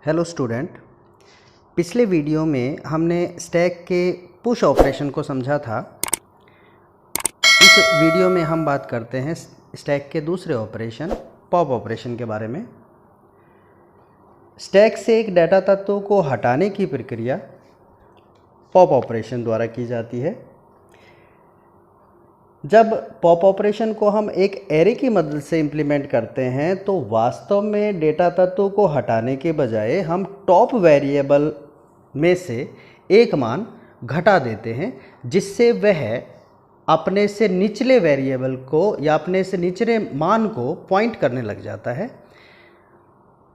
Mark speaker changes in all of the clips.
Speaker 1: Hello student, पिछले video में हमने स्टैक के पुश ऑपरेशन को समझा था। इस वीडियो में हम बात करते हैं स्टैक के दूसरे ऑपरेशन पॉप ऑपरेशन के बारे में। स्टैक से एक डाटा तत्व को हटाने की प्रक्रिया पॉप ऑपरेशन द्वारा की जाती है। जब पॉप ऑपरेशन को हम एक एरे की मदद से इम्प्लीमेंट करते हैं तो वास्तव में डेटा तत्व को हटाने के बजाय हम टॉप वेरिएबल में से एक मान घटा देते हैं, जिससे वह अपने से निचले वेरिएबल को या अपने से निचले मान को पॉइंट करने लग जाता है।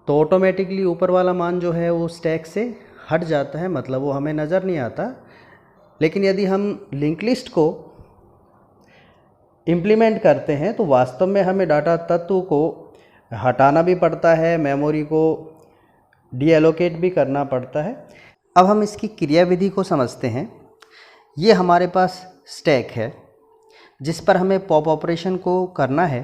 Speaker 1: तो ऑटोमेटिकली ऊपर वाला मान जो है वो स्टैक से हट जाता है, मतलब वो हमें नज़र नहीं आता। लेकिन यदि हम लिंक लिस्ट को इम्प्लीमेंट करते हैं तो वास्तव में हमें डाटा तत्व को हटाना भी पड़ता है, मेमोरी को डीएलोकेट भी करना पड़ता है। अब हम इसकी क्रियाविधि को समझते हैं। ये हमारे पास स्टैक है जिस पर हमें पॉप ऑपरेशन को करना है।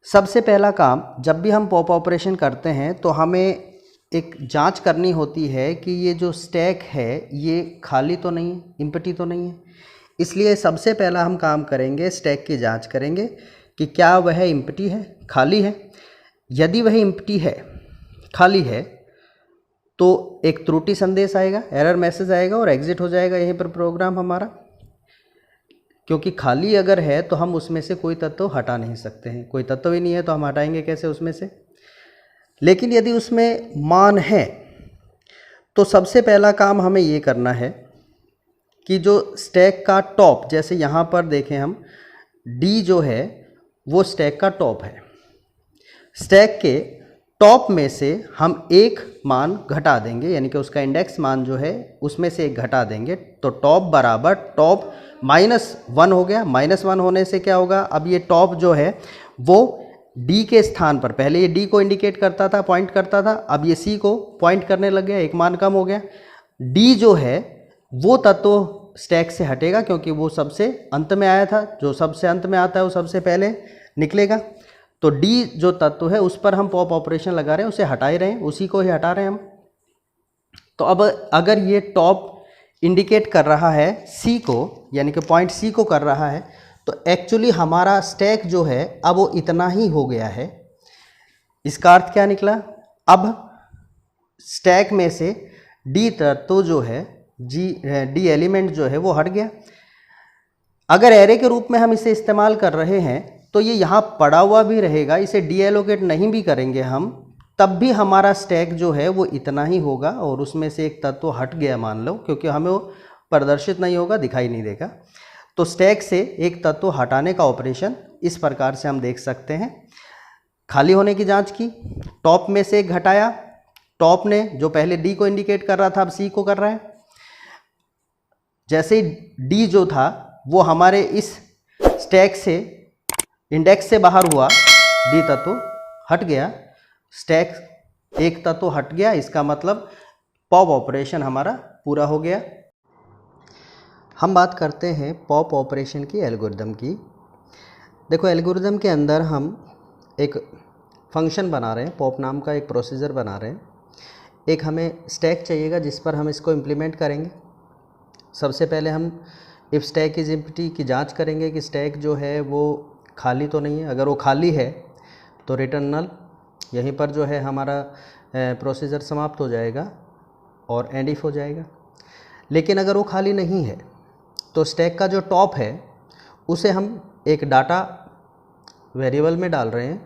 Speaker 1: सबसे पहला काम, जब भी हम पॉप ऑपरेशन करते हैं तो हमें एक जांच करनी होती है कि ये जो स्टैक है ये खाली तो नहीं है, एम्प्टी तो नहीं है। इसलिए सबसे पहला हम काम करेंगे, स्टैक की जांच करेंगे कि क्या वह एम्प्टी है, खाली है। यदि वह एम्प्टी है, खाली है, तो एक त्रुटि संदेश आएगा, एरर मैसेज आएगा और एग्जिट हो जाएगा यहीं पर प्रोग्राम हमारा। क्योंकि खाली अगर है तो हम उसमें से कोई तत्व हटा नहीं सकते हैं, कोई तत्व ही नहीं है तो हम हटाएंगे कैसे उसमें से। लेकिन यदि उसमें मान है तो सबसे पहला काम हमें ये करना है कि जो स्टैक का टॉप, जैसे यहाँ पर देखें हम डी जो है वो स्टैक का टॉप है। स्टैक के टॉप में से हम एक मान घटा देंगे, यानी कि उसका इंडेक्स मान जो है उसमें से एक घटा देंगे। तो टॉप बराबर टॉप -1 हो गया। -1 होने से क्या होगा, अब ये टॉप जो है वो डी के स्थान पर, पहले ये डी को इंडिकेट करता था, पॉइंट करता था, अब ये सी को पॉइंट करने लग गया, एक मान कम हो गया। डी जो है वो तत्व स्टैक से हटेगा क्योंकि वो सबसे अंत में आया था। जो सबसे अंत में आता है वो सबसे पहले निकलेगा। तो डी जो तत्व है उस पर हम पॉप ऑपरेशन लगा रहे हैं, उसे हटा ही रहे हैं, उसी को ही हटा रहे हैं हम। तो अब अगर ये टॉप इंडिकेट कर रहा है सी को, यानी कि पॉइंट सी को कर रहा है, तो एक्चुअली हमारा स्टैक जो है अब वो इतना ही हो गया है। इसका अर्थ क्या निकला, अब स्टैक में से डी तत्व जो है, डी एलिमेंट जो है वो हट गया। अगर एरे के रूप में हम इसे इस्तेमाल कर रहे हैं तो ये यहाँ पड़ा हुआ भी रहेगा, इसे डीएलोकेट नहीं भी करेंगे हम, तब भी हमारा स्टैक जो है वो इतना ही होगा और उसमें से एक तत्व हट गया मान लो, क्योंकि हमें वो प्रदर्शित नहीं होगा, दिखाई नहीं देगा। तो स्टैक से एक तत्व हटाने का ऑपरेशन इस प्रकार से हम देख सकते हैं। खाली होने की जांच की, टॉप में से एक घटाया, टॉप ने जो पहले डी को इंडिकेट कर रहा था अब सी को कर रहा है। जैसे ही डी जो था वो हमारे इस स्टैक से, इंडेक्स से बाहर हुआ, डी तत्व हट गया, स्टैक एक तत्व हट गया, इसका मतलब पॉप ऑपरेशन हमारा पूरा हो गया। हम बात करते हैं पॉप ऑपरेशन की एल्गोरिदम की। देखो, एल्गोरिदम के अंदर हम एक फंक्शन बना रहे हैं, पॉप नाम का एक प्रोसीजर बना रहे हैं। एक हमें स्टैक चाहिएगा जिस पर हम इसको इम्प्लीमेंट करेंगे। सबसे पहले हम इफ स्टैक इज़ एम्प्टी की जांच करेंगे कि स्टैक जो है वो खाली तो नहीं है। अगर वो खाली है तो रिटर्न नल, यहीं पर जो है हमारा प्रोसीजर समाप्त हो जाएगा और एंड इफ हो जाएगा। लेकिन अगर वो खाली नहीं है तो स्टैक का जो टॉप है उसे हम एक डाटा वेरिएबल में डाल रहे हैं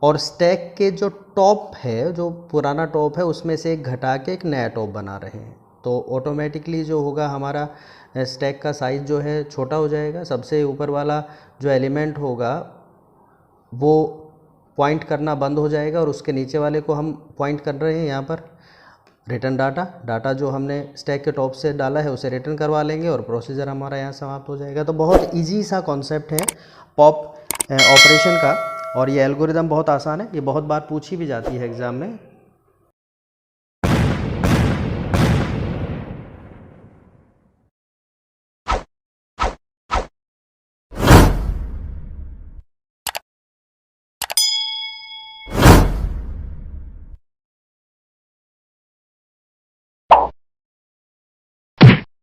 Speaker 1: और स्टैक के जो टॉप है, जो पुराना टॉप है, उसमें से एक घटा के एक नया टॉप बना रहे हैं। तो ऑटोमेटिकली जो होगा हमारा स्टैक का साइज़ जो है छोटा हो जाएगा। सबसे ऊपर वाला जो एलिमेंट होगा वो पॉइंट करना बंद हो जाएगा और उसके नीचे वाले को हम पॉइंट कर रहे हैं यहाँ पर। रिटर्न डाटा जो हमने स्टैक के टॉप से डाला है उसे रिटर्न करवा लेंगे और प्रोसीजर हमारा यहाँ समाप्त हो जाएगा। तो बहुत ईजी सा कॉन्सेप्ट है पॉप ऑपरेशन का और ये एल्गोरिदम बहुत आसान है। ये बहुत बार पूछी भी जाती है एग्ज़ाम में,